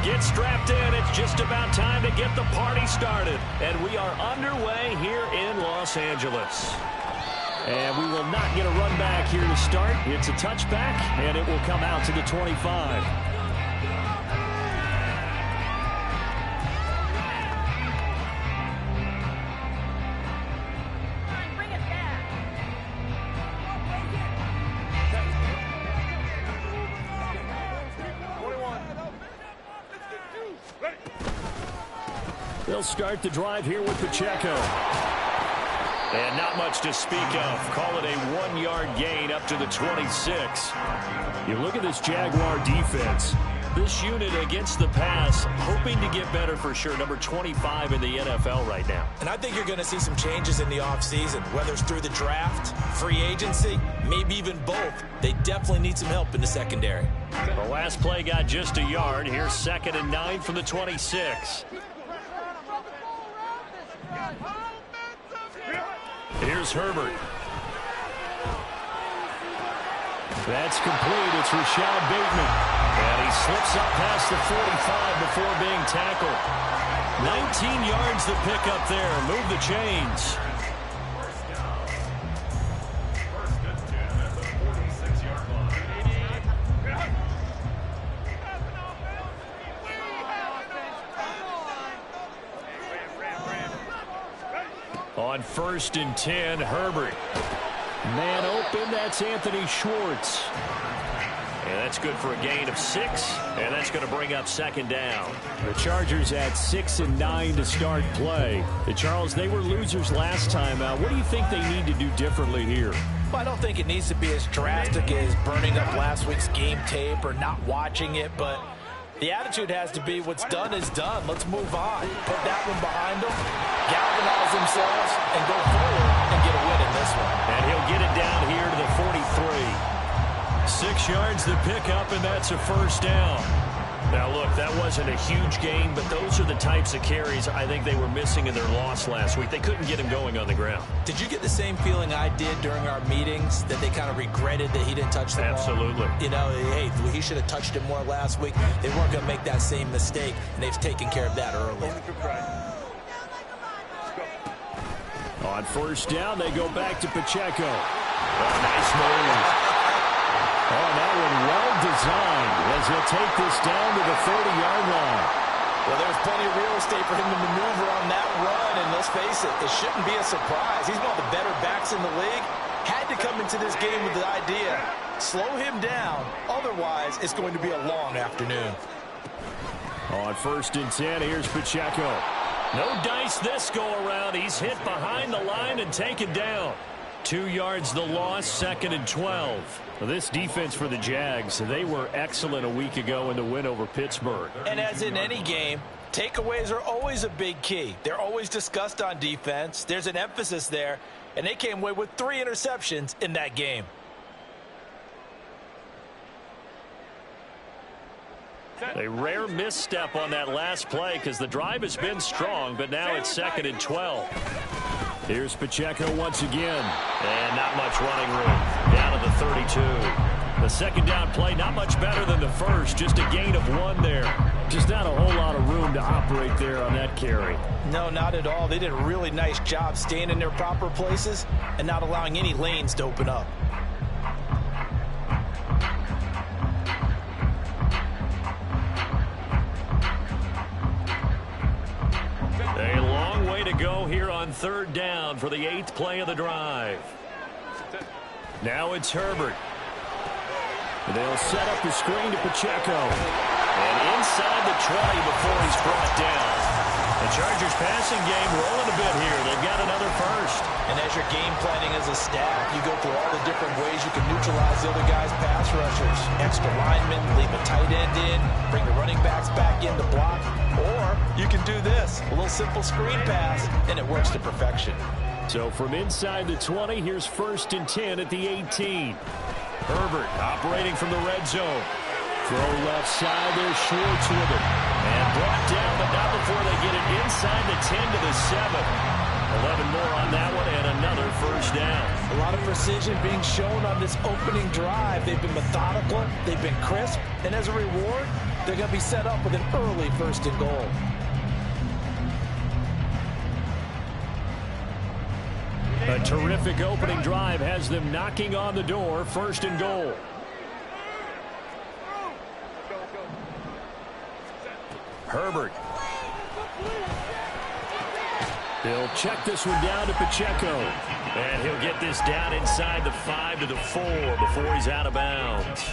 Get strapped in. It's just about time to get the party started. And we are underway here in Los Angeles. And we will not get a run back here to start. It's a touchback, and it will come out to the 25. They'll start the drive here with Pacheco. And not much to speak of. Call it a 1-yard gain up to the 26. You look at this Jaguar defense. This unit against the pass, hoping to get better for sure. Number 25 in the NFL right now. And I think you're going to see some changes in the offseason, whether it's through the draft, free agency, maybe even both. They definitely need some help in the secondary. The last play got just a yard. Here's 2nd and 9 from the 26. Here's Herbert. That's complete. It's Rashad Bateman. And he slips up past the 45 before being tackled. 19 yards to pick up there. Move the chains. On 1st and 10, Herbert. Man open, that's Anthony Schwartz. And that's good for a gain of 6, and that's going to bring up 2nd down. The Chargers at 6 and 9 to start play. Charles, they were losers last time out. What do you think they need to do differently here? Well, I don't think it needs to be as drastic as burning up last week's game tape or not watching it, but the attitude has to be what's done is done. Let's move on. Put that one behind them, galvanize themselves, and go forward and get a win in this one. And he'll get it down here to the 43. 6 yards to pick up, and that's a 1st down. Now, look, that wasn't a huge gain, but those are the types of carries I think they were missing in their loss last week. They couldn't get him going on the ground. Did you get the same feeling I did during our meetings, that they kind of regretted that he didn't touch the ball? Absolutely. You know, hey, he should have touched it more last week. They weren't going to make that same mistake, and they've taken care of that early. On 1st down, they go back to Pacheco. Oh, nice move. Oh, that one well designed as he'll take this down to the 30-yard line. Well, there's plenty of real estate for him to maneuver on that run, and let's face it, it shouldn't be a surprise. He's one of the better backs in the league. Had to come into this game with the idea, slow him down, otherwise it's going to be a long afternoon. On 1st and 10, here's Pacheco. No dice this go-around. He's hit behind the line and taken down. 2 yards the loss, 2nd and 12. This defense for the Jags, they were excellent a week ago in the win over Pittsburgh. And as in any game, takeaways are always a big key. They're always discussed on defense. There's an emphasis there, and they came away with 3 interceptions in that game. A rare misstep on that last play because the drive has been strong, but now it's 2nd and 12. Here's Pacheco once again. And not much running room. Down to the 32. The 2nd down play, not much better than the first. Just a gain of 1 there. Just not a whole lot of room to operate there on that carry. No, not at all. They did a really nice job staying in their proper places and not allowing any lanes to open up. A long way to go here on 3rd down for the 8th play of the drive. Now it's Herbert. They'll set up the screen to Pacheco. And inside the 20 before he's brought down. The Chargers passing game rolling a bit here. They've got another 1st. And as you're game planning as a staff, you go through all the different ways you can neutralize the other guy's pass rushers. Extra linemen, leave a tight end in, bring the running backs back in to block. Or you can do this, a little simple screen pass, and it works to perfection. So from inside the 20, here's 1st and 10 at the 18. Herbert operating from the red zone. Throw left side, there's Schwartz with it. And brought down, but not before they get it inside the 10 to the 7. 11 more on that one and another first down. A lot of precision being shown on this opening drive. They've been methodical, they've been crisp, and as a reward, they're going to be set up with an early 1st and goal. A terrific opening drive has them knocking on the door, 1st and goal. Herbert. He'll check this one down to Pacheco. And he'll get this down inside the 5 to the 4 before he's out of bounds.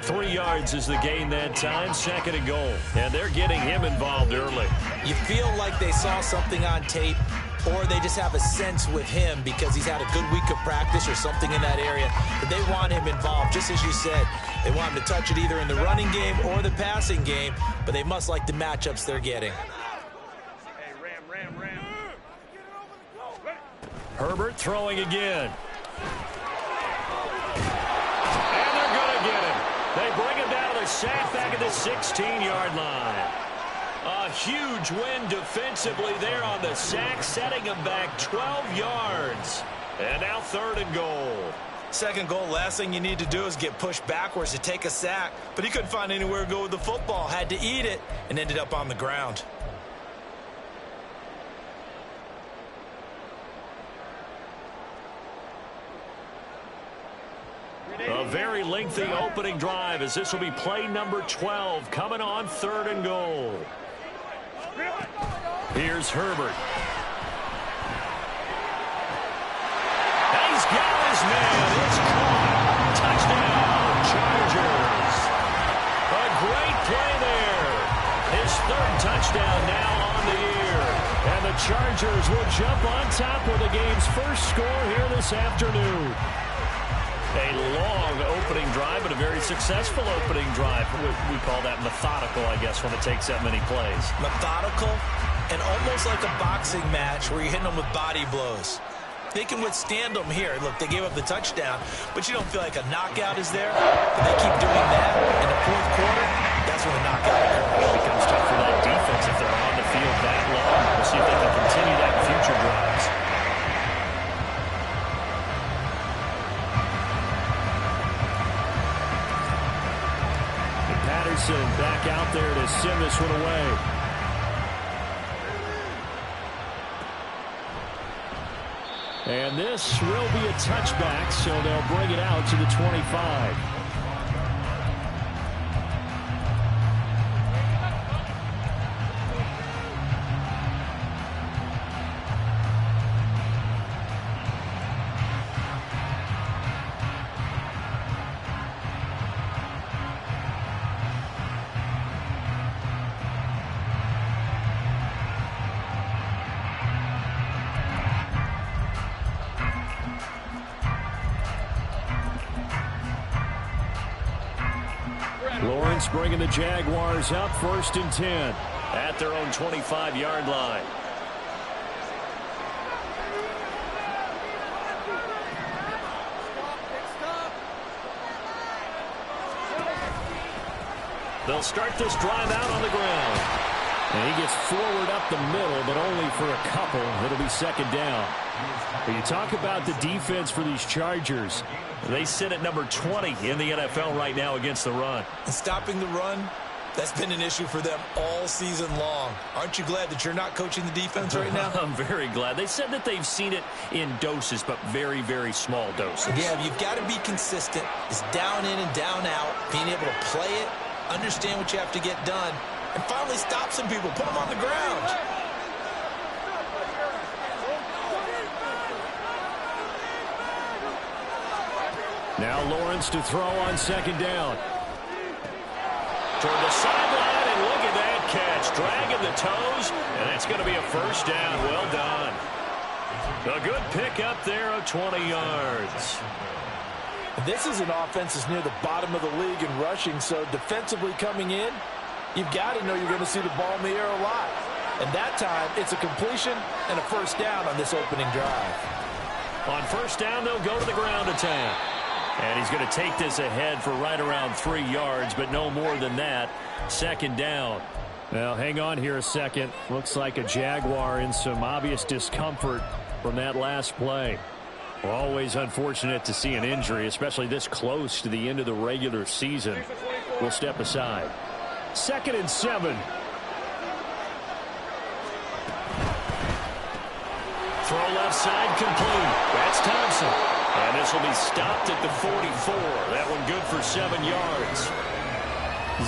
3 yards is the gain that time, 2nd and goal. And they're getting him involved early. You feel like they saw something on tape, or they just have a sense with him because he's had a good week of practice or something in that area. But they want him involved, just as you said. They want him to touch it either in the running game or the passing game, but they must like the matchups they're getting. Herbert throwing again. And they're going to get him. They bring him down to the sack back at the 16-yard line. A huge win defensively there on the sack, setting him back 12 yards. And now 3rd and goal. 2nd goal, last thing you need to do is get pushed backwards to take a sack. But he couldn't find anywhere to go with the football. Had to eat it and ended up on the ground. A very lengthy opening drive as this will be play number 12 coming on 3rd and goal. Here's Herbert. And he's got his man. It's caught. Touchdown, Chargers. A great play there. His 3rd touchdown now on the year. And the Chargers will jump on top with the game's first score here this afternoon. A long opening drive, but a very successful opening drive. We call that methodical, I guess, when it takes that many plays. Methodical and almost like a boxing match where you're hitting them with body blows. They can withstand them here. Look, they gave up the touchdown, but you don't feel like a knockout is there. But they keep doing that in the 4th quarter. That's when the knockout occurs. It becomes tough for that defense if they're on the field that long. We'll see if they can continue that in future drives. Back out there to send this one away. And this will be a touchback, so they'll bring it out to the 25. Lawrence bringing the Jaguars up 1st and 10 at their own 25-yard line. They'll start this drive out on the ground. And he gets forward up the middle, but only for a couple. It'll be 2nd down. When you talk about the defense for these Chargers, they sit at number 20 in the NFL right now against the run. And stopping the run, that's been an issue for them all season long. Aren't you glad that you're not coaching the defense right now? I'm very glad. They said that they've seen it in doses, but very, very small doses. Yeah, you've got to be consistent. It's down in and down out, being able to play it, understand what you have to get done, and finally stop some people, put them on the ground. Now Lawrence to throw on 2nd down. Toward the sideline, and look at that catch. Dragging the toes, and that's going to be a 1st down. Well done. A good pick up there of 20 yards. This is an offense that's near the bottom of the league in rushing, so defensively coming in, you've got to know you're going to see the ball in the air a lot. And that time, it's a completion and a 1st down on this opening drive. On 1st down, they'll go to the ground attack. And he's going to take this ahead for right around 3 yards, but no more than that. 2nd down. Now, hang on here a second. Looks like a Jaguar in some obvious discomfort from that last play. Always unfortunate to see an injury, especially this close to the end of the regular season. We'll step aside. 2nd and 7. Throw left side complete. That's Thompson. And this will be stopped at the 44. That one good for 7 yards.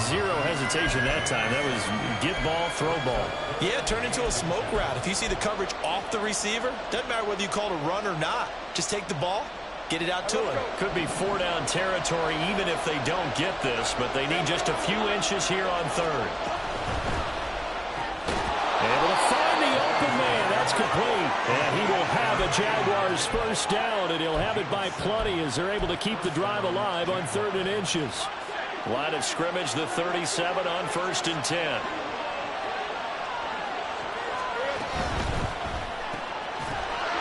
Zero hesitation that time. That was get ball, throw ball. Yeah, turn into a smoke route. If you see the coverage off the receiver, doesn't matter whether you call it a run or not. Just take the ball, get it out to him. Could be 4-down territory even if they don't get this, but they need just a few inches here on 3rd. Able to find the open man. That's complete. And he will have a Jaguars first down, and he'll have it by plenty as they're able to keep the drive alive on 3rd and inches. Line of scrimmage, the 37 on 1st and 10.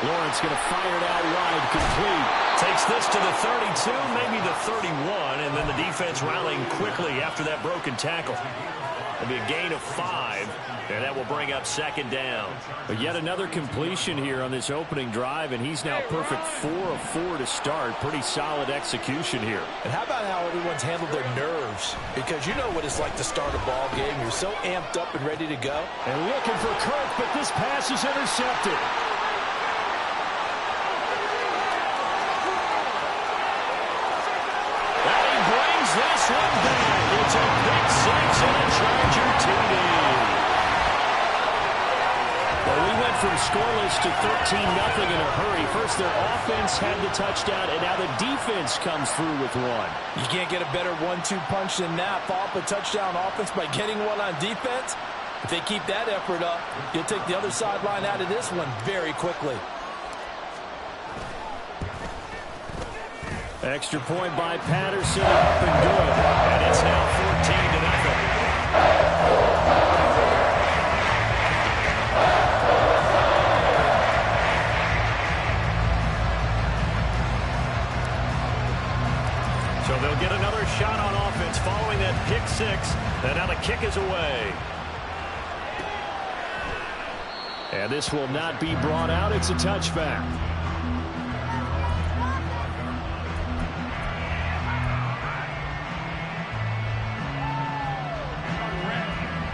Lawrence going to fire it out wide, complete. Takes this to the 32, maybe the 31, and then the defense rallying quickly after that broken tackle. It'll be a gain of 5, and that will bring up 2nd down. But yet another completion here on this opening drive, and he's now perfect 4 of 4 to start. Pretty solid execution here. And how about how everyone's handled their nerves? Because you know what it's like to start a ball game. You're so amped up and ready to go. And looking for Kirk, but this pass is intercepted. And he brings this one back. It's a big 6 and a Charger TD. Well, we went from scoreless to 13-0 in a hurry. First, their offense had the touchdown, and now the defense comes through with one. You can't get a better 1-2 punch than that. Follow up a touchdown offense by getting one on defense. If they keep that effort up, you'll take the other sideline out of this one very quickly. Extra point by Patterson, up and good. And it's now 14-0. So they'll get another shot on offense following that pick 6. And now the kick is away. And this will not be brought out. It's a touchback.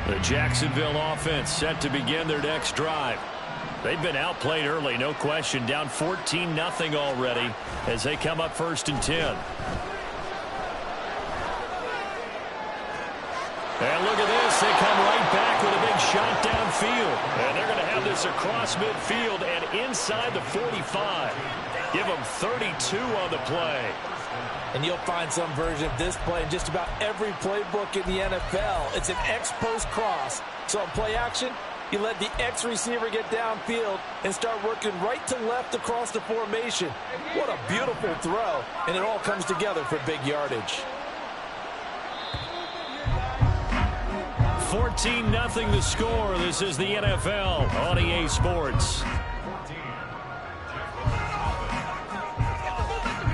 The Jacksonville offense set to begin their next drive. They've been outplayed early, no question. Down 14-0 already as they come up 1st and 10. And look at this. They come right back with a big shot downfield. And they're going to have this across midfield and inside the 45. Give them 32 on the play. And you'll find some version of this play in just about every playbook in the NFL. It's an X-post cross. So in play action, you let the X receiver get downfield and start working right to left across the formation. What a beautiful throw. And it all comes together for big yardage. 14-0 the score. This is the NFL on EA Sports.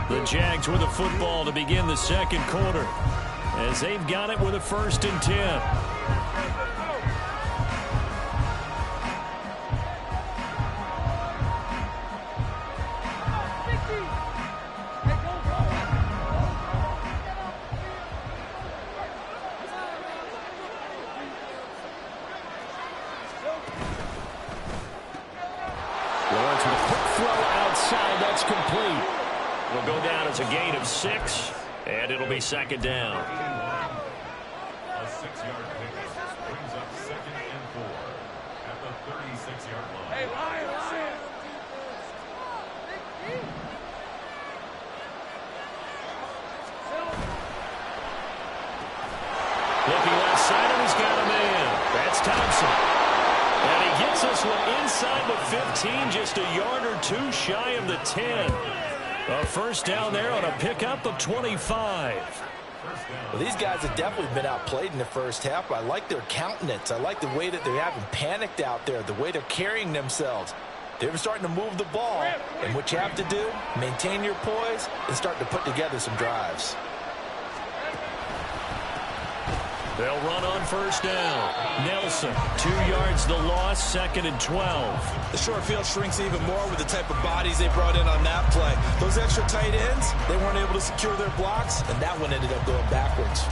The Jags with the football to begin the 2nd quarter as they've got it with a 1st and 10. Lawrence with a quick throw outside. That's complete. Will go down as a gain of 6, and it'll be 2nd down. A 6-yard pickup brings up 2nd and 4 at the 36-yard line. Hey, Lion! Looking left side, and he's got a man. That's Thompson. And he gets this one inside the 15, just a yard or 2 shy of the 10. A first down there on a pickup of 25. Well, these guys have definitely been outplayed in the first half, but I like their countenance. I like the way that they're having panicked out there, the way they're carrying themselves. They're starting to move the ball, and what you have to do, maintain your poise and start to put together some drives. They'll run on first down. Nelson, 2 yards the loss, 2nd and 12. The short field shrinks even more with the type of bodies they brought in on that play. Those extra tight ends, they weren't able to secure their blocks, and that one ended up going backwards.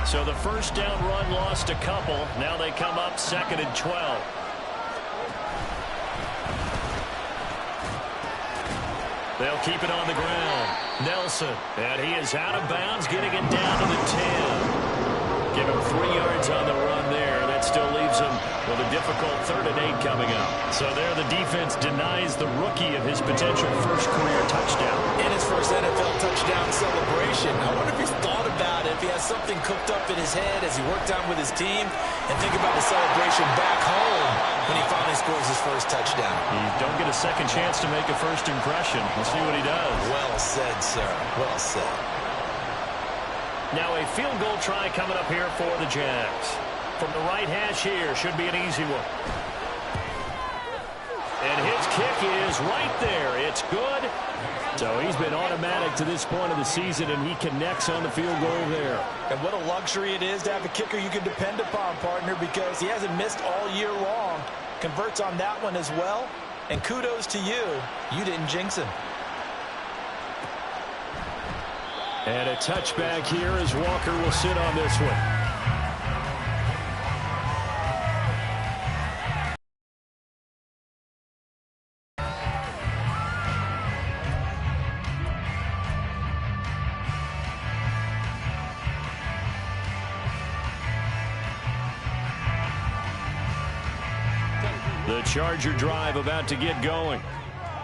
So the first down run lost a couple. Now they come up 2nd and 12. They'll keep it on the ground. Nelson, and he is out of bounds, getting it down to the 10. Give him 3 yards on the run there. That still leaves him with a difficult 3rd and 8 coming up. So there the defense denies the rookie of his potential first career touchdown. In his first NFL touchdown celebration. I wonder if he's thought about it, if he has something cooked up in his head as he worked out with his team, and think about the celebration back home when he finally scores his first touchdown. You don't get a second chance to make a first impression. We'll see what he does. Well said, sir. Well said. Now a field goal try coming up here for the Jags. From the right hash here, should be an easy one. And his kick is right there. It's good. So he's been automatic to this point of the season, and he connects on the field goal there. And what a luxury it is to have a kicker you can depend upon, partner, because he hasn't missed all year long. Converts on that one as well. And kudos to you. You didn't jinx him. And a touchback here as Walker will sit on this one. The Charger drive about to get going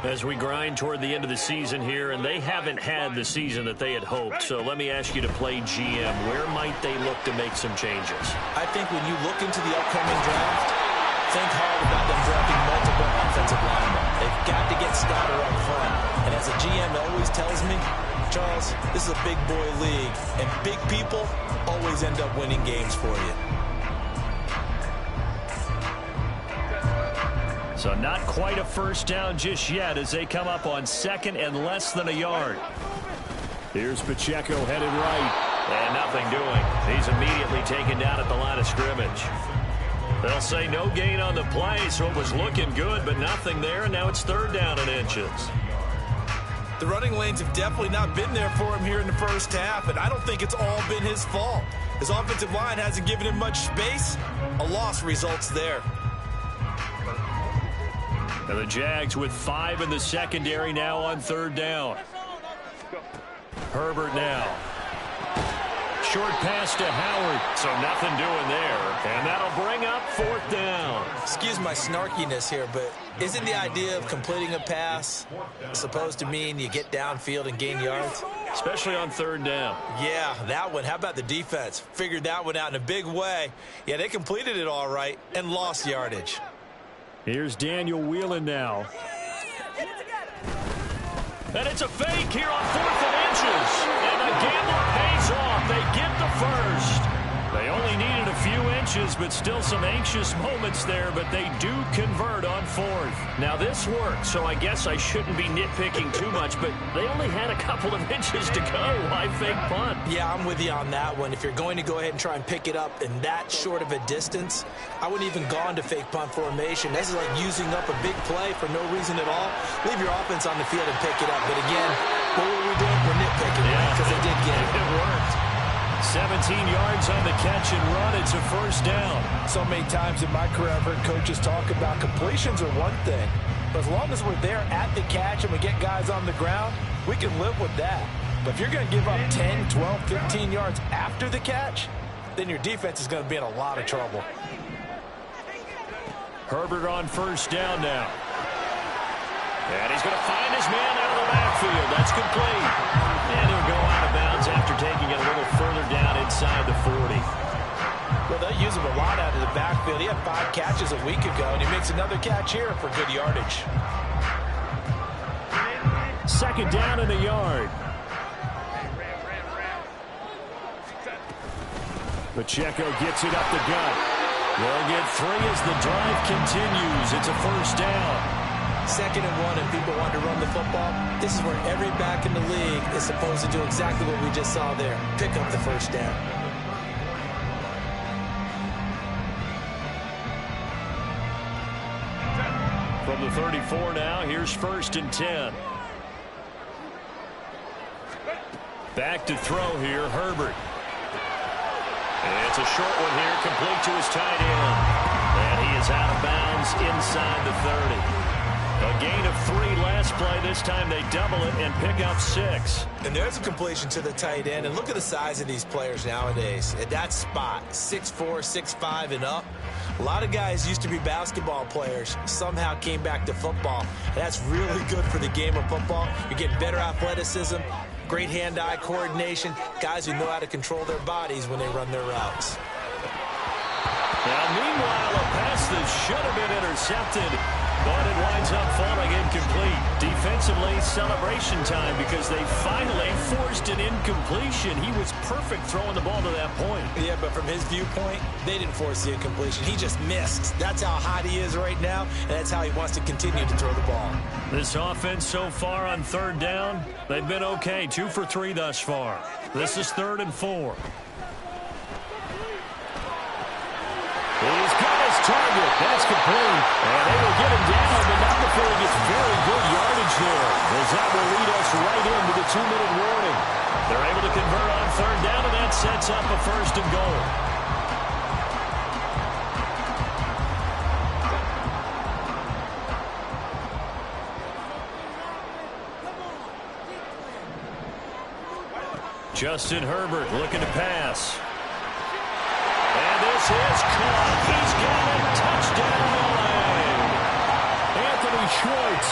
as we grind toward the end of the season here, and they haven't had the season that they had hoped. So let me ask you to play GM. Where might they look to make some changes? I think when you look into the upcoming draft, think hard about them drafting multiple offensive linemen. They've got to get starter up front. And as a GM always tells me, Charles, this is a big boy league, and big people always end up winning games for you. So not quite a first down just yet as they come up on 2nd and less than a yard. Here's Pacheco headed right. And nothing doing. He's immediately taken down at the line of scrimmage. They'll say no gain on the play, so it was looking good, but nothing there. And now it's 3rd down and inches. The running lanes have definitely not been there for him here in the first half, and I don't think it's all been his fault. His offensive line hasn't given him much space. A loss results there. And the Jags with 5 in the secondary now on 3rd down. Herbert now. Short pass to Howard, so nothing doing there. And that'll bring up 4th down. Excuse my snarkiness here, but isn't the idea of completing a pass supposed to mean you get downfield and gain yards? Especially on 3rd down. Yeah, that one. How about the defense? Figured that one out in a big way. Yeah, they completed it all right and lost yardage. Here's Daniel Whelan now. And it's a fake here on 4th and inches. And the gamble pays off. They get the first. They only needed a few inches, but still some anxious moments there, but they do convert on 4th. Now this worked, so I guess I shouldn't be nitpicking too much, but they only had a couple of inches to go. Why fake punt? Yeah, I'm with you on that one. If you're going to go ahead and try and pick it up in that short of a distance, I wouldn't even gone to fake punt formation. This is like using up a big play for no reason at all. Leave your offense on the field and pick it up. But again, what were we doing? We're nitpicking, right? Because they did get it. It worked. 17 yards on the catch and run. It's a first down. So many times in my career I've heard coaches talk about completions are one thing, but as long as we're there at the catch and we get guys on the ground, we can live with that. But if you're going to give up 10, 12, 15 yards after the catch, then your defense is going to be in a lot of trouble. Herbert on first down now. And he's going to find his man out of the backfield. That's complete. And he'll go out of bounds after taking it a little further down inside the 40. Well, they use him a lot out of the backfield. He had 5 catches a week ago, and he makes another catch here for good yardage. 2nd down and a yard. Pacheco gets it up the gut. They'll get 3 as the drive continues. It's a first down. 2nd and 1, and people want to run the football. This is where every back in the league is supposed to do exactly what we just saw there. Pick up the first down. From the 34 now, here's 1st and 10. Back to throw here, Herbert. And it's a short one here, complete to his tight end. And he is out of bounds inside the 30. A gain of 3 last play. This time they double it and pick up 6. And there's a completion to the tight end. And look at the size of these players nowadays. At that spot, 6'4", 6'5", and up. A lot of guys used to be basketball players, somehow came back to football. And that's really good for the game of football. You're getting better athleticism, great hand-eye coordination, guys who know how to control their bodies when they run their routes. Now, meanwhile, a pass that should have been intercepted, but it winds up falling incomplete. Defensively, celebration time because they finally forced an incompletion. He was perfect throwing the ball to that point. Yeah, but from his viewpoint, they didn't force the incompletion. He just missed. That's how hot he is right now, and that's how he wants to continue to throw the ball. This offense so far on 3rd down, they've been okay. 2 for 3 thus far. This is 3rd and 4. He's got his target. That's complete. And they will get him down, but not before he gets very good yardage there, as that will lead us right into the 2-minute warning. They're able to convert on 3rd down, and that sets up a 1st and goal. Justin Herbert looking to pass. And this is caught. He's got it. Touchdown, LA. Anthony Schwartz.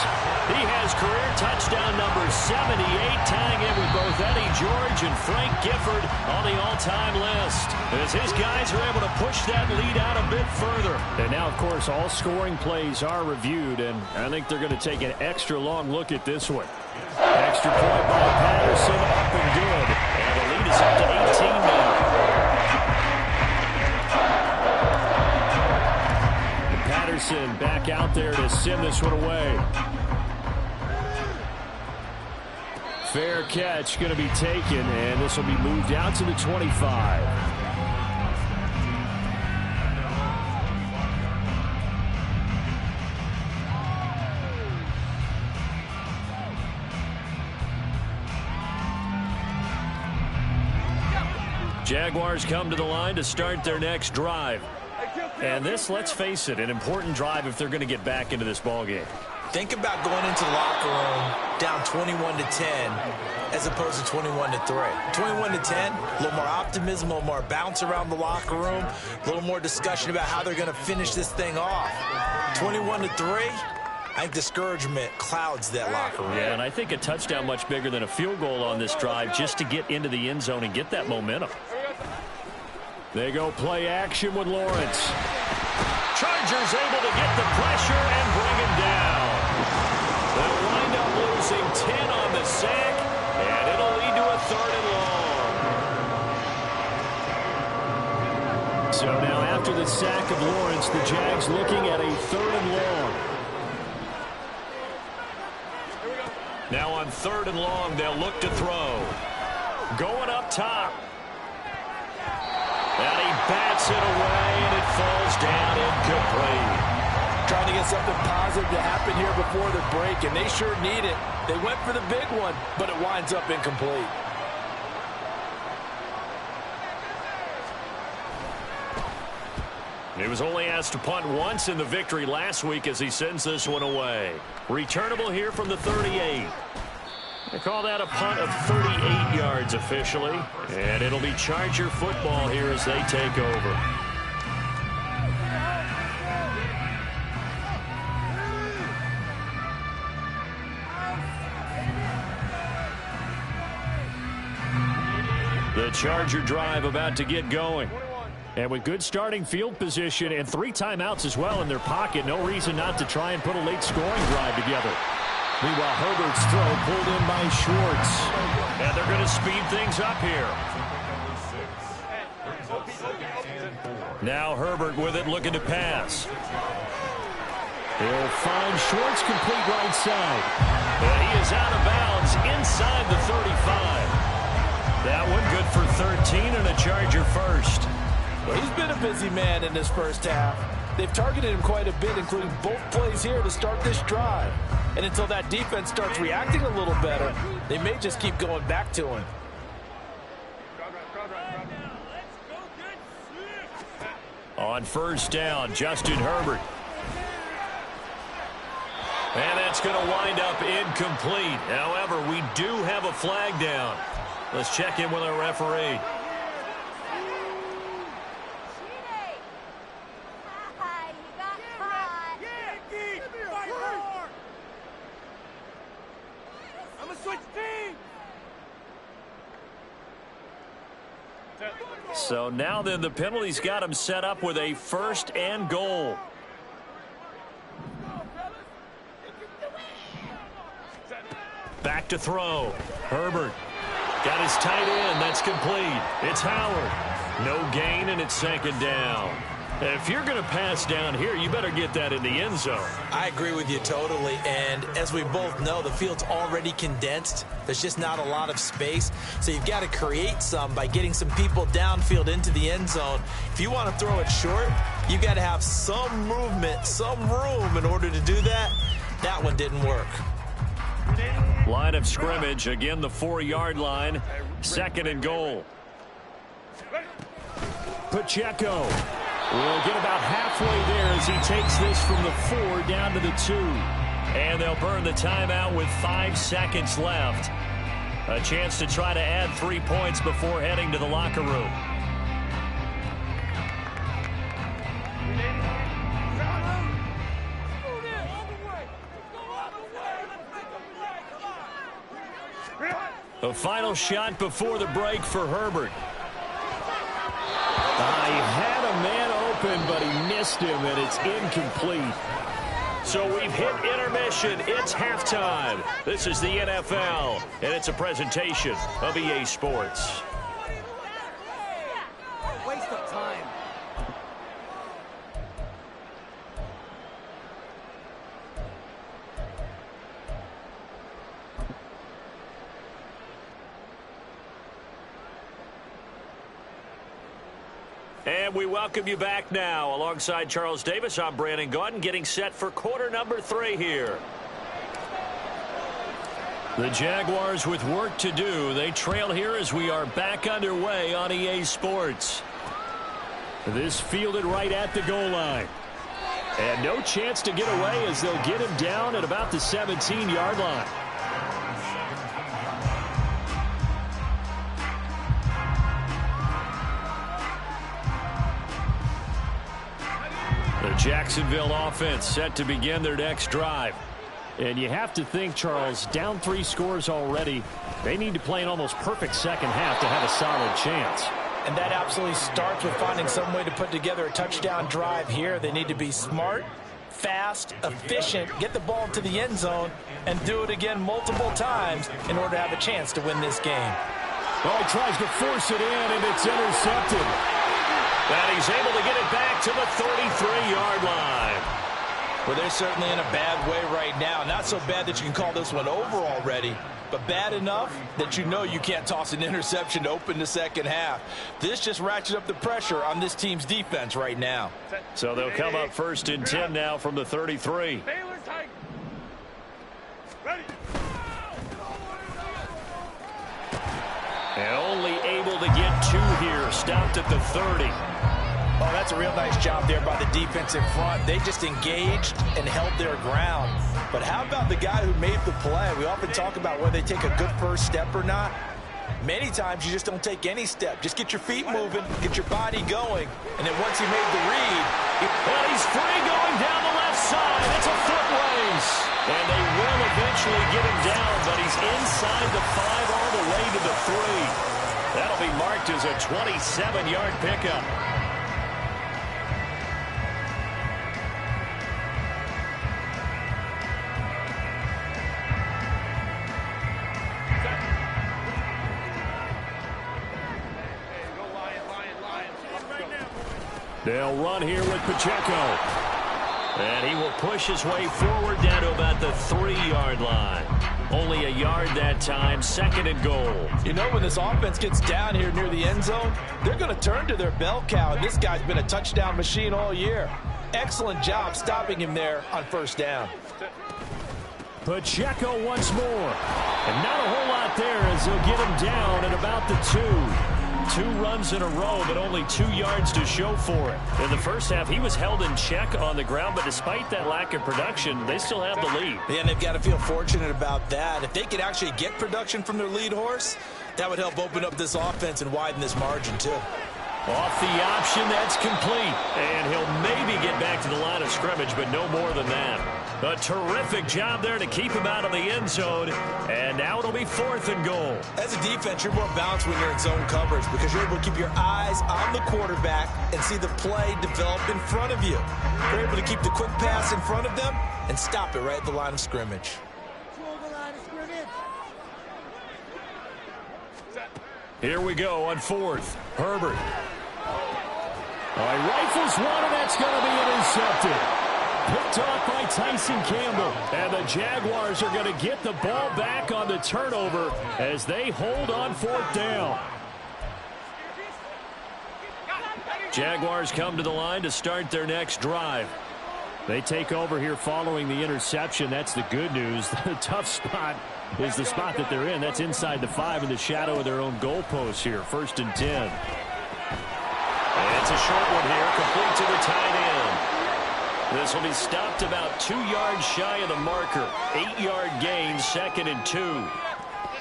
He has career touchdown number 78, tying in with both Eddie George and Frank Gifford on the all-time list. As his guys are able to push that lead out a bit further. And now, of course, all scoring plays are reviewed, and I think they're going to take an extra long look at this one. Extra point by Patterson, up and good. And the lead is up to 18 now. Patterson back out there to send this one away. Fair catch going to be taken, and this will be moved out to the 25. Jaguars come to the line to start their next drive. And this, let's face it, an important drive if they're going to get back into this ballgame. Think about going into the locker room down 21-10 as opposed to 21-3. 21-10, a little more optimism, a little more bounce around the locker room, a little more discussion about how they're going to finish this thing off. 21-3, I think discouragement clouds that locker room. Yeah, and I think a touchdown much bigger than a field goal on this drive just to get into the end zone and get that momentum. They go play action with Lawrence. Chargers able to get the pressure and bring him down. They'll wind up losing 10 on the sack, and it'll lead to a 3rd and long. So now after the sack of Lawrence, the Jags looking at a 3rd and long. Now on 3rd and long, they'll look to throw. Going up top. And he bats it away, and it falls down incomplete. Trying to get something positive to happen here before the break, and they sure need it. They went for the big one, but it winds up incomplete. He was only asked to punt once in the victory last week as he sends this one away. Returnable here from the 38. They call that a punt of 38 yards officially. And it'll be Charger football here as they take over. The Charger drive about to get going. And with good starting field position and 3 timeouts as well in their pocket, no reason not to try and put a late scoring drive together. Meanwhile, Herbert's throw pulled in by Schwartz. And they're going to speed things up here. Brings up 2nd and 4. Now Herbert with it, looking to pass. He'll find Schwartz, complete right side. And he is out of bounds inside the 35. That one good for 13 and a Charger first. Well, he's been a busy man in this first half. They've targeted him quite a bit, including both plays here to start this drive. And until that defense starts reacting a little better, they may just keep going back to him. On first down, Justin Herbert. And that's going to wind up incomplete. However, we do have a flag down. Let's check in with our referee. So now then the penalty's got him set up with a first and goal. Back to throw. Herbert got his tight end. That's complete. It's Howard. No gain, and it's second down. If you're going to pass down here, you better get that in the end zone. I agree with you totally, and as we both know, the field's already condensed. There's just not a lot of space, so you've got to create some by getting some people downfield into the end zone. If you want to throw it short, you've got to have some movement, some room in order to do that. That one didn't work. Line of scrimmage, again the 4-yard line, second and goal. Pacheco will get about halfway there as he takes this from the 4 down to the 2. And they'll burn the timeout with 5 seconds left. A chance to try to add 3 points before heading to the locker room. A final shot before the break for Herbert. He had a man open, but he missed him, and it's incomplete. So we've hit intermission. It's halftime. This is the NFL, and it's a presentation of EA Sports. Waste of time. And we welcome you back now. Alongside Charles Davis, I'm Brandon Gaudin, getting set for quarter number 3 here. The Jaguars with work to do. They trail here as we are back underway on EA Sports. This fielded right at the goal line. And no chance to get away as they'll get him down at about the 17-yard line. The Jacksonville offense set to begin their next drive. And you have to think, Charles, down 3 scores already. They need to play an almost perfect second half to have a solid chance. And that absolutely starts with finding some way to put together a touchdown drive here. They need to be smart, fast, efficient, get the ball to the end zone, and do it again multiple times in order to have a chance to win this game. Well, he tries to force it in, and it's intercepted. And he's able to get it back to the 33-yard line. Well, they're certainly in a bad way right now. Not so bad that you can call this one over already, but bad enough that you know you can't toss an interception to open the second half. This just ratchets up the pressure on this team's defense right now. So they'll come up first and 10 now from the 33. And only able to get 2 here. Stopped at the 30. Oh, that's a real nice job there by the defense in front. They just engaged and held their ground. But how about the guy who made the play? We often talk about whether they take a good first step or not. Many times you just don't take any step. Just get your feet moving, get your body going, and then once he made the read... Well, he's free going down the left side. It's a foot race. And they will eventually get him down, but he's inside the 5 all the way to the 3. That'll be marked as a 27-yard pickup. They'll run here with Pacheco. And he will push his way forward down to about the 3-yard line. Only a yard that time, 2nd and goal. You know, when this offense gets down here near the end zone, they're going to turn to their bell cow, and this guy's been a touchdown machine all year. Excellent job stopping him there on 1st down. Pacheco once more. And not a whole lot there as he'll get him down at about the 2. 2 runs in a row, but only 2 yards to show for it. In the first half, he was held in check on the ground, but despite that lack of production, they still have the lead. Yeah, and they've got to feel fortunate about that. If they could actually get production from their lead horse, that would help open up this offense and widen this margin, too. Off the option, that's complete. And he'll maybe get back to the line of scrimmage, but no more than that. A terrific job there to keep him out of the end zone. And now it'll be 4th and goal. As a defense, you're more balanced when you're in zone coverage because you're able to keep your eyes on the quarterback and see the play develop in front of you. You're able to keep the quick pass in front of them and stop it right at the line of scrimmage. Here we go on 4th. Herbert. All right, rifles one, and that's going to be intercepted. Picked off by Tyson Campbell. And the Jaguars are going to get the ball back on the turnover as they hold on 4th down. Jaguars come to the line to start their next drive. They take over here following the interception. That's the good news. The tough spot is the spot that they're in. That's inside the 5 in the shadow of their own goalpost here. 1st and 10. And it's a short one here, complete to the tight end. This will be stopped about 2 yards shy of the marker. 8-yard gain, 2nd and 2.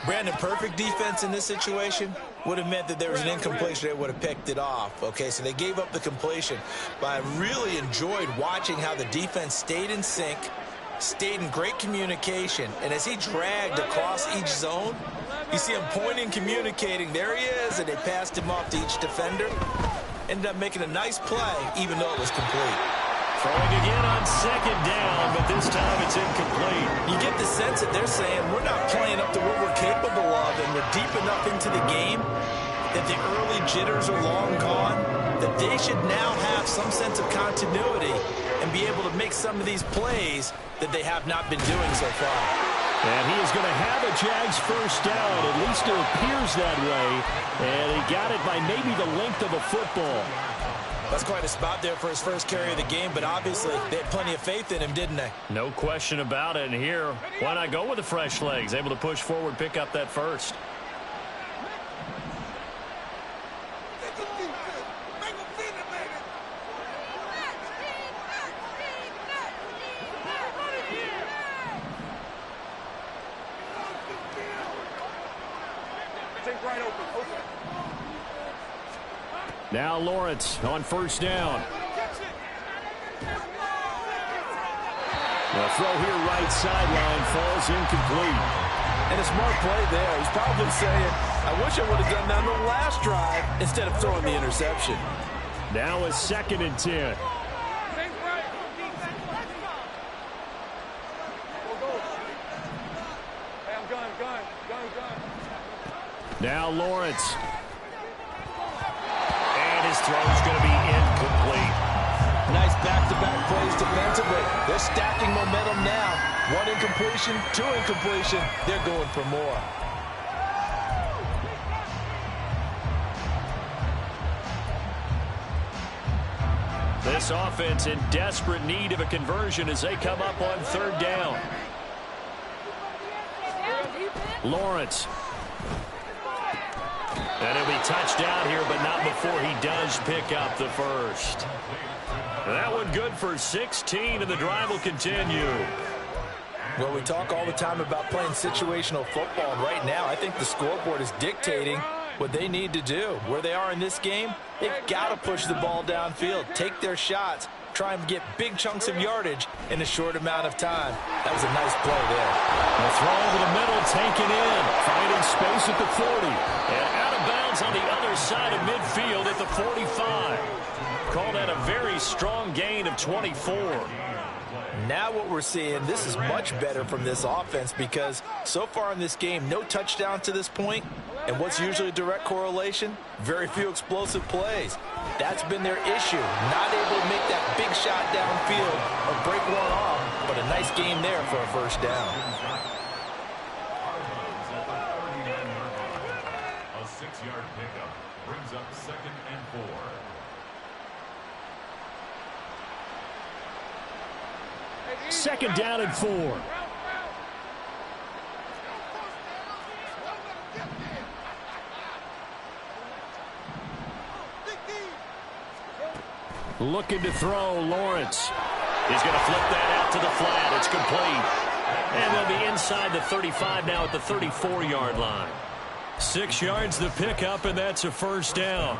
Brandon, perfect defense in this situation would have meant that there was an incompletion. They would have picked it off. Okay, so they gave up the completion. But I really enjoyed watching how the defense stayed in sync, stayed in great communication. And as he dragged across each zone, you see him pointing, communicating. There he is, and they passed him off to each defender. Ended up making a nice play, even though it was complete. Throwing again on 2nd down, but this time it's incomplete. You get the sense that they're saying we're not playing up to what we're capable of, and we're deep enough into the game that the early jitters are long gone, that they should now have some sense of continuity and be able to make some of these plays that they have not been doing so far. And he is going to have a Jags 1st down. At least it appears that way. And he got it by maybe the length of a football. That's quite a spot there for his first carry of the game, but obviously they had plenty of faith in him, didn't they? No question about it. And here, why not go with the fresh legs? Able to push forward, pick up that 1st. Now Lawrence on 1st down. The throw here right sideline falls incomplete. And a smart play there. He's probably saying, I wish I would have done that on the last drive instead of throwing the interception. Now a 2nd and 10. Now Lawrence. And his throw's going to be incomplete. Nice back-to-back plays defensively. They're stacking momentum now. 1 incompletion, 2 incompletion. They're going for more. This offense in desperate need of a conversion as they come up on 3rd down. Lawrence. And he'll be touched down here, but not before he does pick up the 1st. That one good for 16, and the drive will continue. Well, we talk all the time about playing situational football, and right now I think the scoreboard is dictating what they need to do. Where they are in this game, they've got to push the ball downfield, take their shots, try and get big chunks of yardage in a short amount of time. That was a nice play there. The throw over the middle, taken in, finding space at the 40. And out of bounds on the other side of midfield at the 45. Call that a very strong gain of 24. Now what we're seeing, this is much better from this offense because so far in this game, no touchdowns to this point. And what's usually a direct correlation? Very few explosive plays. That's been their issue. Not able to make that big shot downfield or break one off, but a nice gain there for a first down. A 6-yard pickup brings up 2nd and 4. Second down and 4. Looking to throw, Lawrence. He's going to flip that out to the flat. It's complete. And they'll be inside the 35 now at the 34-yard line. 6 yards the pickup, and that's a first down.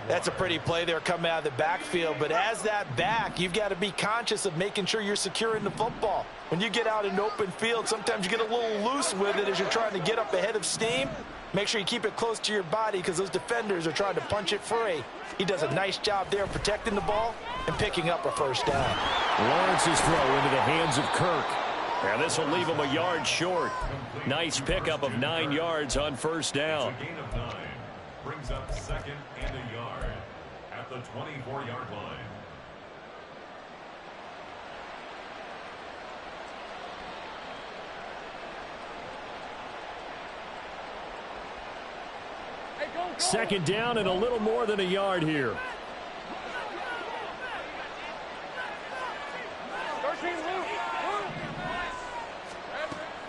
That's a pretty play there coming out of the backfield, but as that back, you've got to be conscious of making sure you're securing the football. When you get out in open field, sometimes you get a little loose with it as you're trying to get up ahead of steam. Make sure you keep it close to your body because those defenders are trying to punch it free. He does a nice job there protecting the ball and picking up a first down. Lawrence's throw into the hands of Kirk. And this will leave him a yard short. Nice pickup of 9 yards on first down. A gain of 9 brings up 2nd and a yard at the 24-yard line. Second down and a little more than a yard here.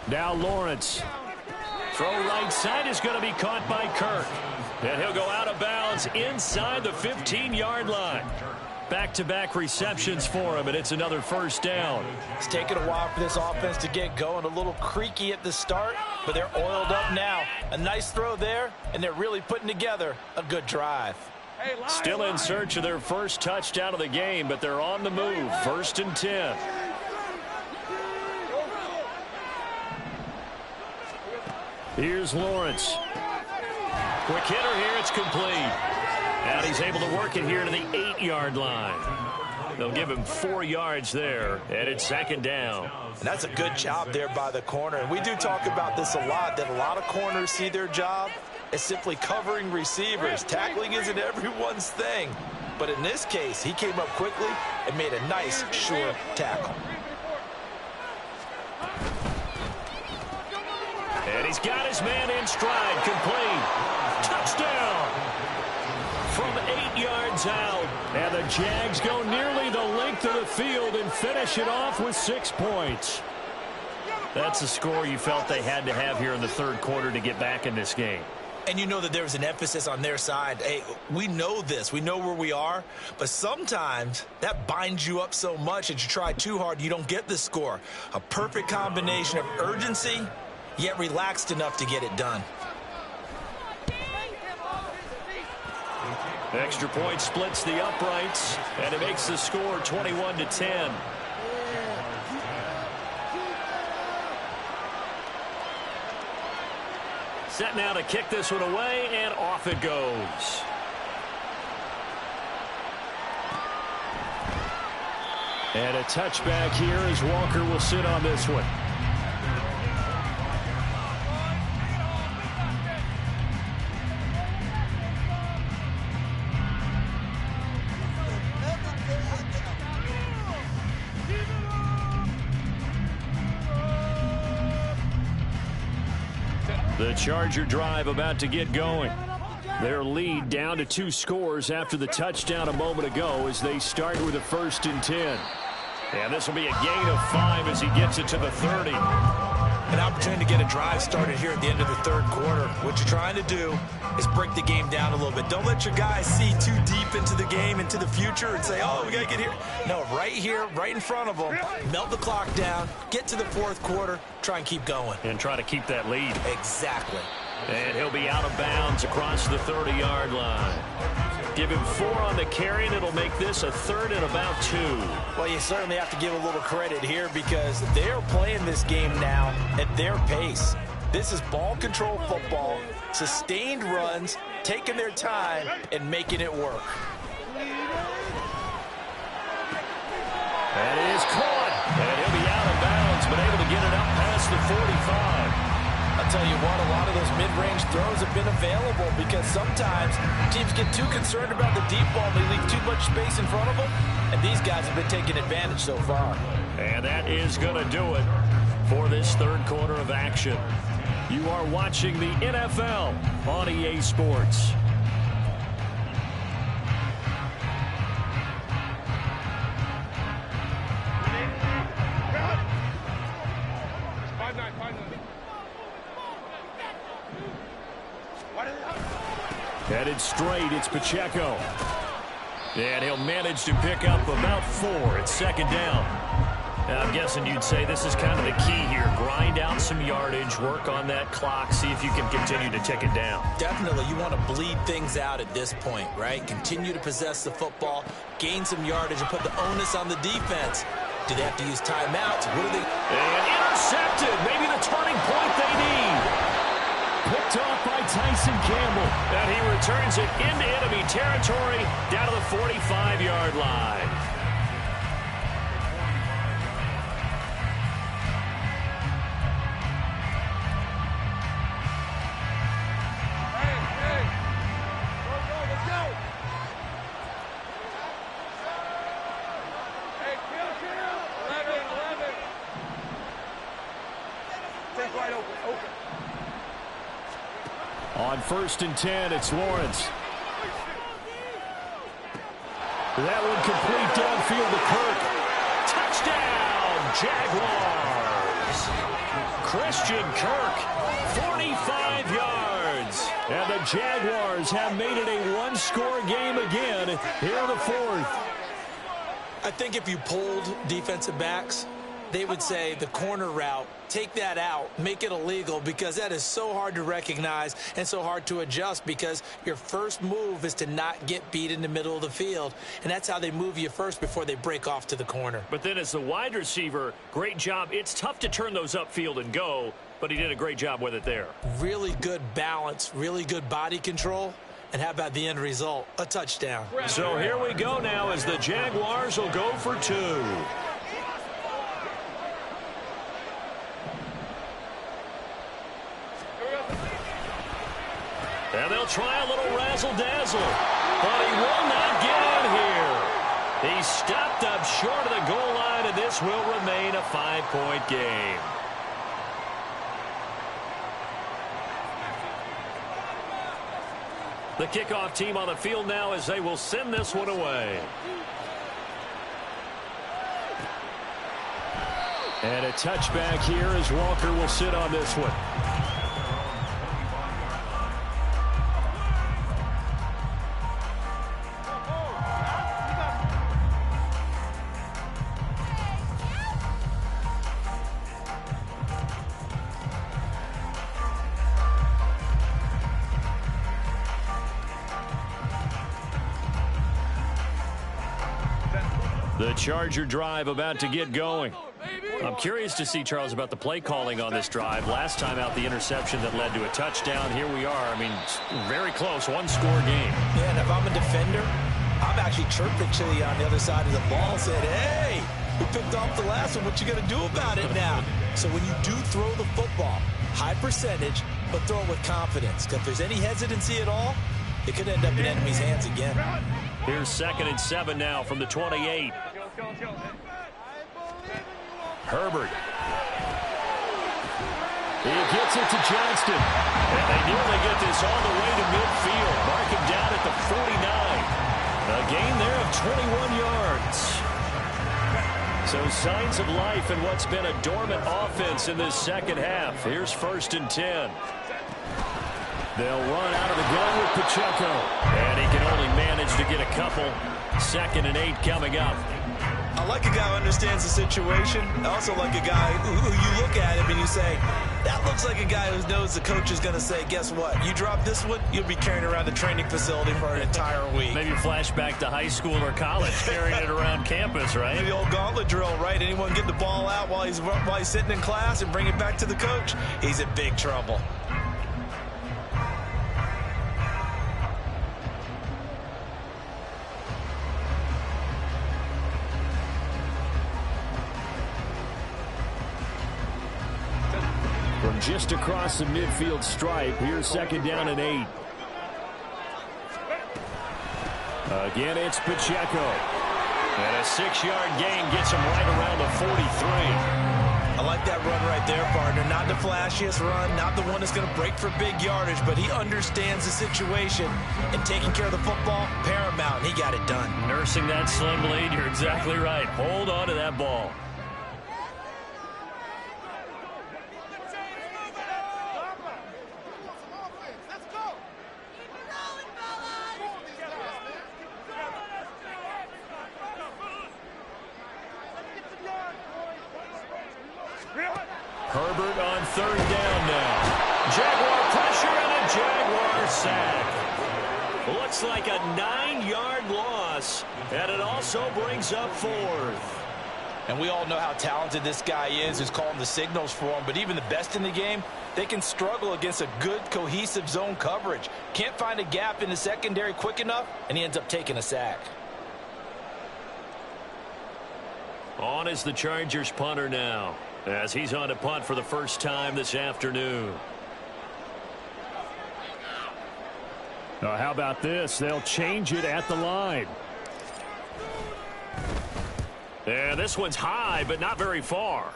Now Lawrence. Throw right side is going to be caught by Kirk. And he'll go out of bounds inside the 15-yard line. Back-to-back receptions for him, and it's another first down. It's taken a while for this offense to get going. A little creaky at the start, but they're oiled up now. A nice throw there, and they're really putting together a good drive. Still in search of their first touchdown of the game, but they're on the move. 1st and 10. Here's Lawrence. Quick hitter here. It's complete. And he's able to work it here to the 8-yard line. They'll give him 4 yards there, and it's second down. And that's a good job there by the corner. And we do talk about this a lot, that a lot of corners see their job as simply covering receivers. Tackling isn't everyone's thing. But in this case, he came up quickly and made a nice, sure tackle. And he's got his man in stride, complete. Touchdown! From 8 yards out. And the Jags go nearly the length of the field and finish it off with 6 points. That's a score you felt they had to have here in the third quarter to get back in this game. And you know that there was an emphasis on their side. Hey, we know this. We know where we are. But sometimes that binds you up so much that you try too hard, you don't get the score. A perfect combination of urgency, yet relaxed enough to get it done. Extra point splits the uprights, and it makes the score 21-10. Set now to kick this one away, and off it goes. And a touchback here as Walker will sit on this one. The Charger drive about to get going. Their lead down to 2 scores after the touchdown a moment ago as they start with a 1st and 10. And this will be a gain of 5 as he gets it to the 30. An opportunity to get a drive started here at the end of the third quarter. What you're trying to do is break the game down a little bit. Don't let your guys see too deep into the game, into the future, and say, oh, we got to get here. No, right here, right in front of them, melt the clock down, get to the fourth quarter, try and keep going. And try to keep that lead. Exactly. And he'll be out of bounds across the 30-yard line. Give him 4 on the carry, and it'll make this a 3rd and about 2. Well, you certainly have to give a little credit here because they're playing this game now at their pace. This is ball control football, sustained runs, taking their time, and making it work. That is caught. And he'll be out of bounds, but able to get it up past the 45. I'll tell you what, a lot of those mid-range throws have been available because sometimes teams get too concerned about the deep ball and they leave too much space in front of them, and these guys have been taking advantage so far. And that is going to do it for this third quarter of action. You are watching the NFL on EA Sports. Headed straight, it's Pacheco. And he'll manage to pick up about 4 at second down. Now, I'm guessing you'd say this is kind of the key here. Grind out some yardage, work on that clock, see if you can continue to tick it down. Definitely, you want to bleed things out at this point, right? Continue to possess the football, gain some yardage, and put the onus on the defense. Do they have to use timeouts? What do they... And intercepted. Maybe the turning point they need. Picked off by Tyson Campbell. And he returns it into enemy territory down to the 45-yard line. On 1st and 10, it's Lawrence. That one complete downfield to Kirk. Touchdown, Jaguars. Christian Kirk, 45 yards. And the Jaguars have made it a one-score game again here in the 4th. I think if you pulled defensive backs, they would say the corner route, take that out, make it illegal, because that is so hard to recognize and so hard to adjust, because your first move is to not get beat in the middle of the field, and that's how they move you first before they break off to the corner. But then as the wide receiver, great job. It's tough to turn those upfield and go, but he did a great job with it there. Really good balance, really good body control. And how about the end result? A touchdown. So here we go now as the Jaguars will go for 2. And they'll try a little razzle-dazzle, but he will not get in here. He stopped up short of the goal line, and this will remain a 5-point game. The kickoff team on the field now as they will send this one away. And a touchback here as Walker will sit on this one. The Charger drive about to get going. I'm curious to see, Charles, about the play calling on this drive. Last time out, the interception that led to a touchdown. Here we are. I mean, very close, one-score game. Yeah, and if I'm a defender, I'm actually chirping Chili on the other side of the ball, said, hey, we picked off the last one. What you going to do about it now? So when you do throw the football, high percentage, but throw it with confidence. Because if there's any hesitancy at all, it could end up in enemy's hands again. Here's 2nd and 7 now from the 28. Herbert. He gets it to Johnston. And they nearly get this all the way to midfield. Mark him down at the 49. A gain there of 21 yards. So signs of life in what's been a dormant offense in this second half. Here's 1st and 10. They'll run out of the gun with Pacheco. And he can only manage to get a couple. 2nd and 8 coming up. I like a guy who understands the situation. I also like a guy who you look at him and you say, that looks like a guy who knows the coach is going to say, guess what? You drop this one, you'll be carrying around the training facility for an entire week. Maybe flashback to high school or college, carrying it around campus, right? Maybe the old gauntlet drill, right? Anyone get the ball out while he's sitting in class and bring it back to the coach? He's in big trouble. from just across the midfield stripe. Here's second down and 8. Again, it's Pacheco. And a 6-yard gain gets him right around the 43. I like that run right there, partner. Not the flashiest run, not the one that's going to break for big yardage, but he understands the situation, and taking care of the football, paramount, and he got it done. Nursing that slim lead, you're exactly right. Hold on to that ball. Herbert on third down now. Jaguar pressure and a Jaguar sack. Looks like a 9-yard loss, and it also brings up fourth. And we all know how talented this guy is who's calling the signals for him, but even the best in the game, they can struggle against a good, cohesive zone coverage. Can't find a gap in the secondary quick enough, and he ends up taking a sack. On is the Chargers punter now, as he's on to punt for the first time this afternoon. How about this? They'll change it at the line. And this one's high, but not very far.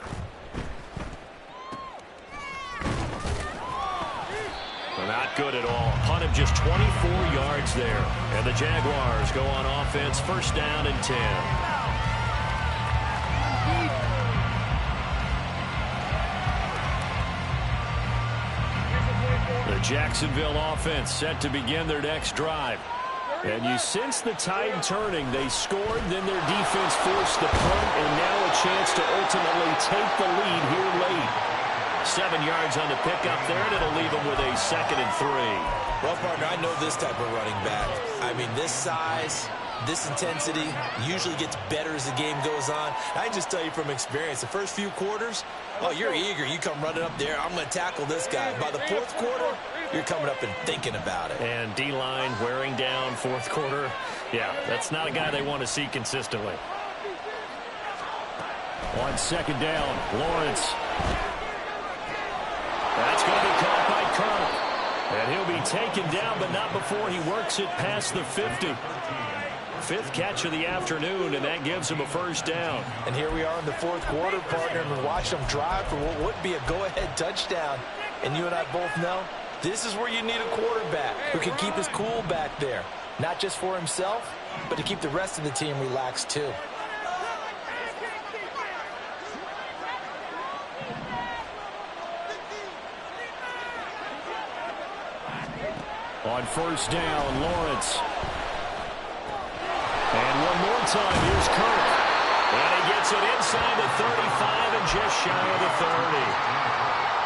Not good at all. Punt of just 24 yards there. And the Jaguars go on offense, first down and 10. The Jacksonville offense set to begin their next drive. And you sense the tide turning. They scored, then their defense forced the punt, and now a chance to ultimately take the lead here late. 7 yards on the pickup there, and it'll leave them with a 2nd and 3. Well, partner, I know this type of running back. I mean, this size, this intensity usually gets better as the game goes on. I can just tell you from experience, the first few quarters, oh, you're eager. You come running up there, I'm going to tackle this guy. By the fourth quarter, you're coming up and thinking about it. And D-line wearing down fourth quarter. Yeah, that's not a guy they want to see consistently. On second down, Lawrence. That's going to be caught by Kirk. And he'll be taken down, but not before he works it past the 50. 5th catch of the afternoon, and that gives him a first down. And here we are in the fourth quarter, partner, and we watch them drive for what would be a go-ahead touchdown. And you and I both know this is where you need a quarterback who can keep his cool back there. Not just for himself, but to keep the rest of the team relaxed too. On first down, Lawrence. And one more time, here's Kirk. And he gets it inside the 35 and just shy of the 30.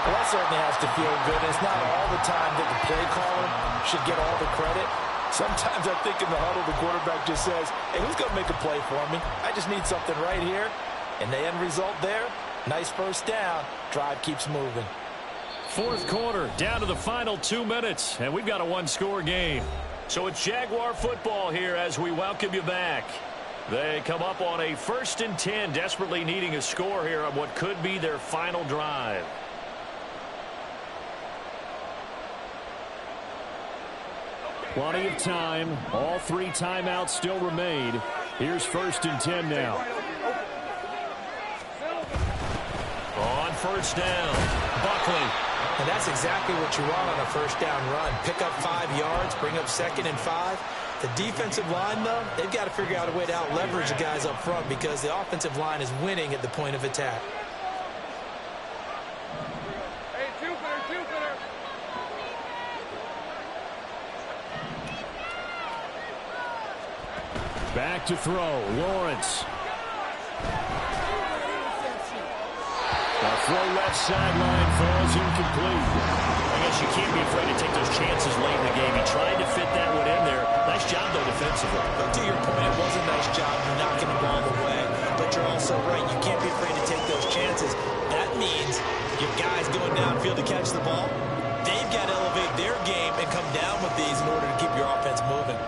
Well, that certainly has to feel good. It's not all the time that the play caller should get all the credit. Sometimes I think in the huddle, the quarterback just says, hey, who's going to make a play for me? I just need something right here. And the end result there, nice first down. Drive keeps moving. Fourth quarter, down to the final 2 minutes, and we've got a one-score game. So it's Jaguar football here as we welcome you back. They come up on a 1st and 10, desperately needing a score here on what could be their final drive. Plenty of time. All 3 timeouts still remain. Here's 1st and 10 now. On first down, Buckley. And that's exactly what you want on a first down run. Pick up 5 yards, bring up 2nd and 5. The defensive line, though, they've got to figure out a way to out-leverage the guys up front because the offensive line is winning at the point of attack. Back to throw, Lawrence. The throw left sideline falls incomplete. I guess you can't be afraid to take those chances late in the game. He tried to fit that one in there. Nice job, though, defensively. But to your point, it was a nice job knocking the ball away. But you're also right. You can't be afraid to take those chances. That means your guys going downfield to catch the ball, they've got to elevate their game and come down with these in order to keep your offense moving.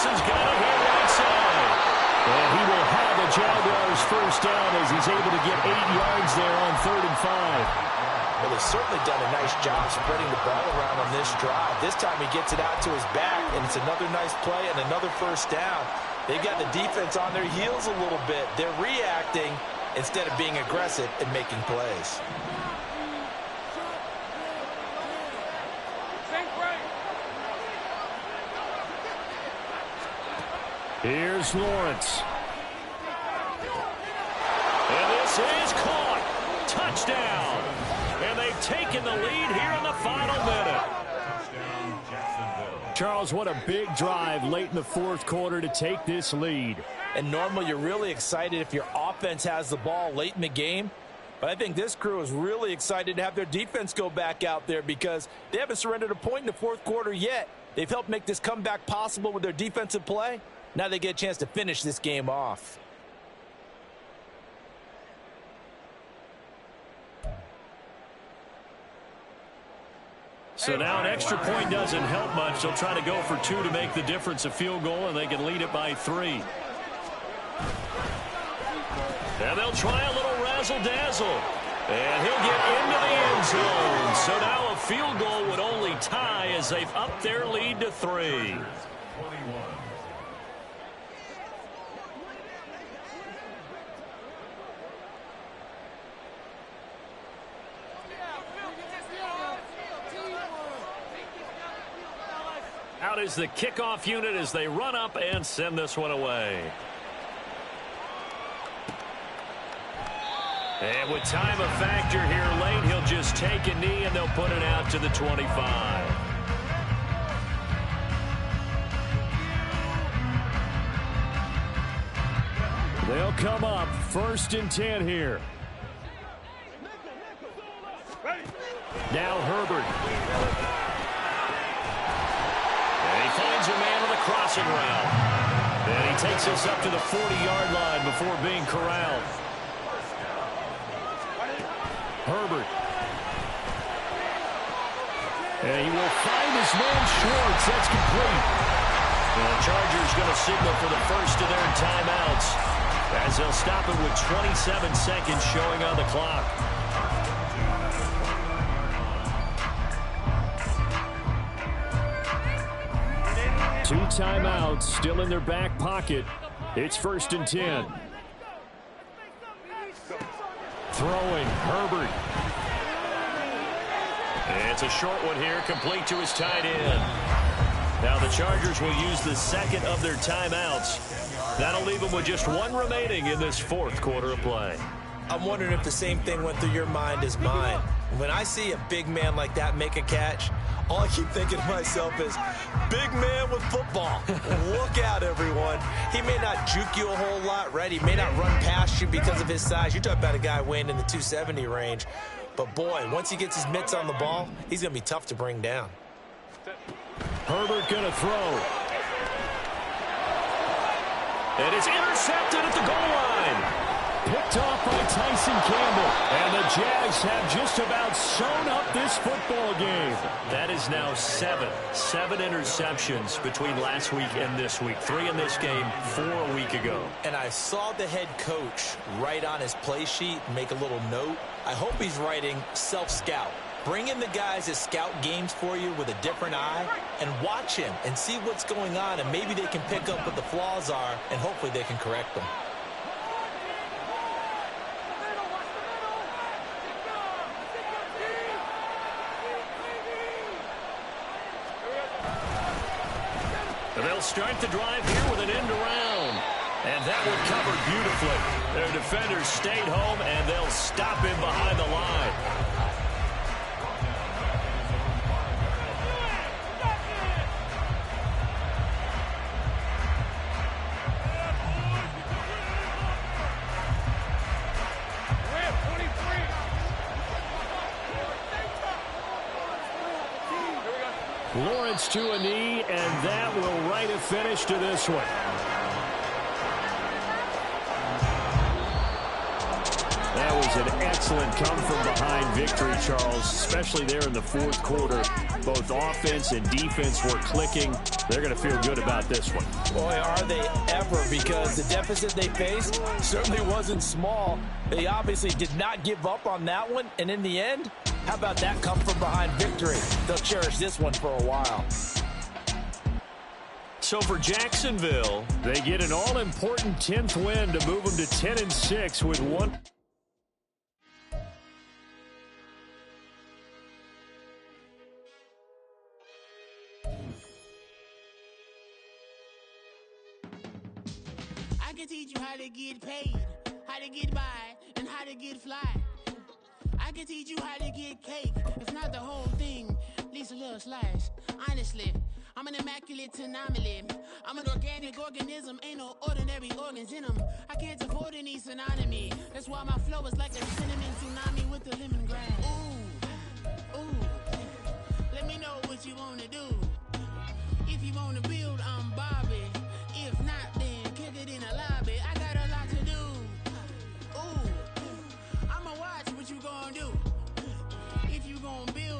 Wilson's got it here right side. And he will have the Jaguars first down as he's able to get 8 yards there on 3rd and 5. Well, they've certainly done a nice job spreading the ball around on this drive. This time he gets it out to his back, and it's another nice play and another first down. They've got the defense on their heels a little bit. They're reacting instead of being aggressive and making plays. Here's Lawrence. And this is caught. Touchdown. And they've taken the lead here in the final minute. Charles, what a big drive late in the 4th quarter to take this lead. And normally you're really excited if your offense has the ball late in the game. But I think this crew is really excited to have their defense go back out there because they haven't surrendered a point in the 4th quarter yet. They've helped make this comeback possible with their defensive play. Now they get a chance to finish this game off. So now an extra point doesn't help much. They'll try to go for 2 to make the difference a field goal, and they can lead it by 3. And they'll try a little razzle-dazzle. And he'll get into the end zone. So now a field goal would only tie as they've upped their lead to 3. Out is the kickoff unit as they run up and send this one away. And with time a factor here late, he'll just take a knee and they'll put it out to the 25. They'll come up 1st and 10 here. Now Herbert. Finds a man on the crossing route. And he takes us up to the 40-yard line before being corralled. Herbert. And he will find his man Schwartz. That's complete. And the Chargers going to signal for the first of their timeouts as they'll stop it with 27 seconds showing on the clock. 2 timeouts still in their back pocket. It's 1st and 10. Throwing, Herbert. And it's a short one here, complete to his tight end. Now the Chargers will use the second of their timeouts. That'll leave them with just 1 remaining in this 4th quarter of play. I'm wondering if the same thing went through your mind as mine. When I see a big man like that make a catch, all I keep thinking to myself is, big man with football. Look out, everyone. He may not juke you a whole lot, right? He may not run past you because of his size. You're talking about a guy weighing in the 270 range. But, boy, once he gets his mitts on the ball, he's going to be tough to bring down. Herbert going to throw. And it's intercepted at the goal line. Picked off by Tyson Campbell. And the Jags have just about sewn up this football game. That is now 7 interceptions between last week and this week. 3 in this game, 4 a week ago. And I saw the head coach write on his play sheet, make a little note. I hope he's writing self-scout. Bring in the guys that scout games for you with a different eye and watch him and see what's going on, and maybe they can pick up what the flaws are, and hopefully they can correct them. And they'll start the drive here with an end around. And that would cover beautifully. Their defenders stayed home, and they'll stop him behind the line. Lawrence to a knee, and that will write a finish to this one. That was an excellent come-from-behind victory, Charles, especially there in the fourth quarter. Both offense and defense were clicking. They're going to feel good about this one. Boy, are they ever, because the deficit they faced certainly wasn't small. They obviously did not give up on that one, and in the end, how about that come-from-behind victory? They'll cherish this one for a while. So for Jacksonville, they get an all-important 10th win to move them to 10-6 with one. I can teach you how to get paid, how to get by, and how to get fly. I can teach you how to get cake, if not the whole thing, at least a little slice. Honestly, I'm an immaculate anomaly. I'm an organic organism, ain't no ordinary organs in them. I can't afford any synonymy. That's why my flow is like a cinnamon tsunami with the lemongrass. Ooh, ooh. Let me know what you wanna do. If you wanna build, I'm Bobby. If not, then kick it in the lobby. I got a lot to do. Ooh, I'ma watch what you gonna do. If you gonna build.